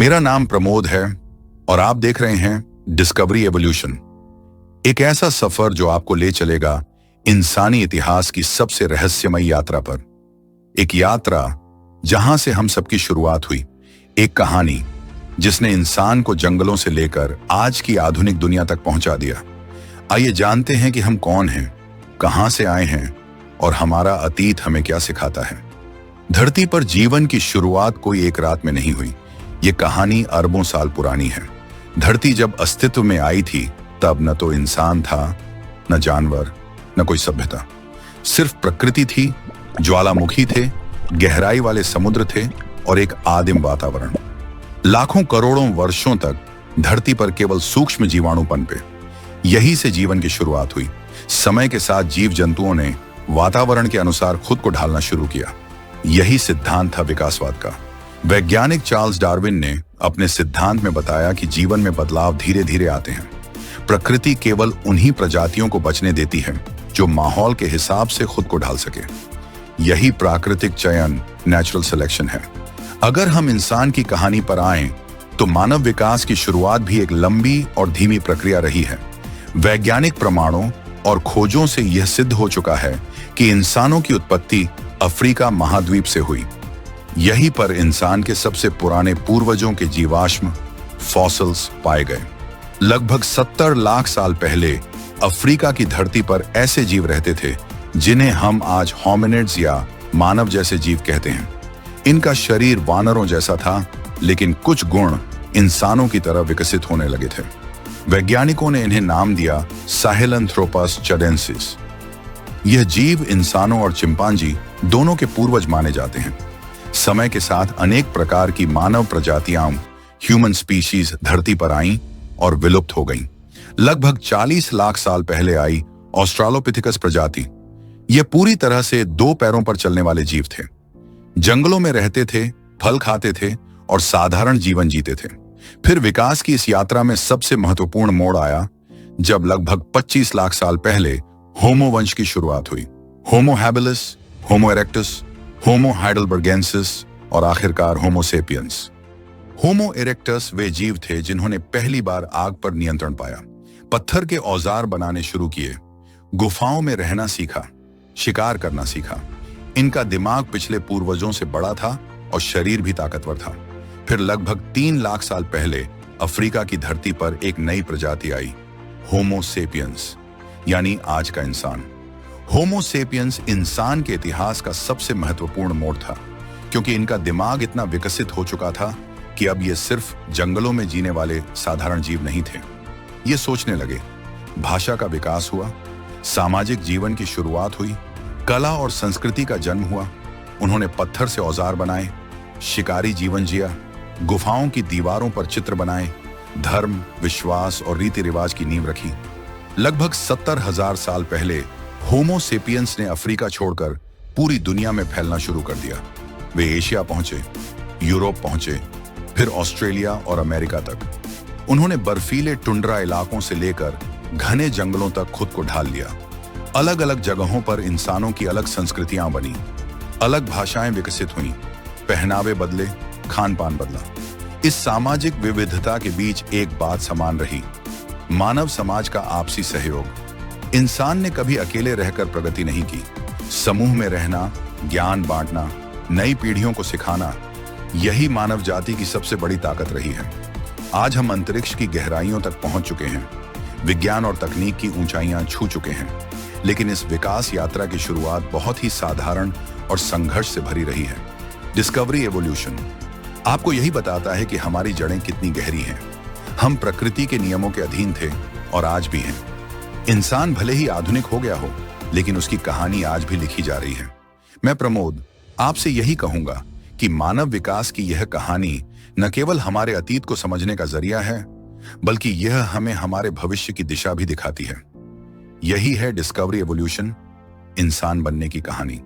मेरा नाम प्रमोद है और आप देख रहे हैं डिस्कवरी एवोल्यूशन। एक ऐसा सफर जो आपको ले चलेगा इंसानी इतिहास की सबसे रहस्यमयी यात्रा पर। एक यात्रा जहां से हम सबकी शुरुआत हुई, एक कहानी जिसने इंसान को जंगलों से लेकर आज की आधुनिक दुनिया तक पहुंचा दिया। आइए जानते हैं कि हम कौन हैं, कहां से आए हैं और हमारा अतीत हमें क्या सिखाता है। धरती पर जीवन की शुरुआत कोई एक रात में नहीं हुई। ये कहानी अरबों साल पुरानी है। धरती जब अस्तित्व में आई थी तब न तो इंसान था, न जानवर, न कोई सभ्यता। सिर्फ प्रकृति थी, ज्वालामुखी थे, गहराई वाले समुद्र थे और एक आदिम वातावरण। लाखों करोड़ों वर्षों तक धरती पर केवल सूक्ष्म जीवाणु पनपे। यही से जीवन की शुरुआत हुई। समय के साथ जीव जंतुओं ने वातावरण के अनुसार खुद को ढालना शुरू किया। यही सिद्धांत था विकासवाद का। वैज्ञानिक चार्ल्स डार्विन ने अपने सिद्धांत में बताया कि जीवन में बदलाव धीरे धीरे आते हैं। प्रकृति केवल उन्हीं प्रजातियों को बचने देती है जो माहौल के हिसाब से खुद को ढाल सके। यही प्राकृतिक चयन, नेचुरल सिलेक्शन है। अगर हम इंसान की कहानी पर आएं, तो मानव विकास की शुरुआत भी एक लंबी और धीमी प्रक्रिया रही है। वैज्ञानिक प्रमाणों और खोजों से यह सिद्ध हो चुका है कि इंसानों की उत्पत्ति अफ्रीका महाद्वीप से हुई। यहीं पर इंसान के सबसे पुराने पूर्वजों के जीवाश्म फॉसिल्स पाए गए। लगभग 70 लाख साल पहले अफ्रीका की धरती पर ऐसे जीव रहते थे जिन्हें हम आज होमिनिड्स या मानव जैसे जीव कहते हैं। इनका शरीर वानरों जैसा था, लेकिन कुछ गुण इंसानों की तरह विकसित होने लगे थे। वैज्ञानिकों ने इन्हें नाम दिया साहेलैंथ्रोपस चडेंसिस। यह जीव इंसानों और चिंपांजी दोनों के पूर्वज माने जाते हैं। समय के साथ अनेक प्रकार की मानव प्रजातियां, ह्यूमन स्पीशीज धरती पर आईं और विलुप्त हो गईं। लगभग 40 लाख साल पहले आई ऑस्ट्रालोपिथिकस प्रजाति। यह पूरी तरह से 2 पैरों पर चलने वाले जीव थे। जंगलों में रहते थे, फल खाते थे और साधारण जीवन जीते थे। फिर विकास की इस यात्रा में सबसे महत्वपूर्ण मोड़ आया जब लगभग 25 लाख साल पहले होमो वंश की शुरुआत हुई। होमो हैबिलिस, होमो इरेक्टस, होमो हाइडेलबर्गेंसिस और आखिरकार होमो सेपियंस। होमो इरेक्टस वे जीव थे जिन्होंने पहली बार आग पर नियंत्रण पाया, पत्थर के औजार बनाने शुरू किए, गुफाओं में रहना सीखा, शिकार करना सीखा। इनका दिमाग पिछले पूर्वजों से बड़ा था और शरीर भी ताकतवर था। फिर लगभग 3 लाख साल पहले अफ्रीका की धरती पर एक नई प्रजाति आई, होमो सेपियंस, यानी आज का इंसान। होमो सेपियंस इंसान के इतिहास का सबसे महत्वपूर्ण मोड़ था, क्योंकि इनका दिमाग इतना विकसित हो चुका था कि अब ये सिर्फ जंगलों में जीने वाले साधारण जीव नहीं थे। ये सोचने लगे, भाषा का विकास हुआ, सामाजिक जीवन की शुरुआत हुई, कला और संस्कृति का जन्म हुआ। उन्होंने पत्थर से औजार बनाए, शिकारी जीवन जिया, गुफाओं की दीवारों पर चित्र बनाए, धर्म, विश्वास और रीति रिवाज की नींव रखी। लगभग 70,000 साल पहले होमो सेपियंस ने अफ्रीका छोड़कर पूरी दुनिया में फैलना शुरू कर दिया। वे एशिया पहुंचे, यूरोप पहुंचे, फिर ऑस्ट्रेलिया और अमेरिका तक। उन्होंने बर्फीले टुंड्रा इलाकों से लेकर घने जंगलों तक खुद को ढाल लिया। अलग अलग जगहों पर इंसानों की अलग संस्कृतियां बनी, अलग भाषाएं विकसित हुईं, पहनावे बदले, खान पान बदला। इस सामाजिक विविधता के बीच एक बात समान रही, मानव समाज का आपसी सहयोग। इंसान ने कभी अकेले रहकर प्रगति नहीं की। समूह में रहना, ज्ञान बांटना, नई पीढ़ियों को सिखाना, यही मानव जाति की सबसे बड़ी ताकत रही है। आज हम अंतरिक्ष की गहराइयों तक पहुंच चुके हैं, विज्ञान और तकनीक की ऊंचाइयां छू चुके हैं, लेकिन इस विकास यात्रा की शुरुआत बहुत ही साधारण और संघर्ष से भरी रही है। डिस्कवरी एवोल्यूशन आपको यही बताता है कि हमारी जड़ें कितनी गहरी हैं। हम प्रकृति के नियमों के अधीन थे और आज भी हैं। इंसान भले ही आधुनिक हो गया हो, लेकिन उसकी कहानी आज भी लिखी जा रही है। मैं प्रमोद आपसे यही कहूंगा कि मानव विकास की यह कहानी न केवल हमारे अतीत को समझने का जरिया है, बल्कि यह हमें हमारे भविष्य की दिशा भी दिखाती है। यही है डिस्कवरी एवोल्यूशन, इंसान बनने की कहानी।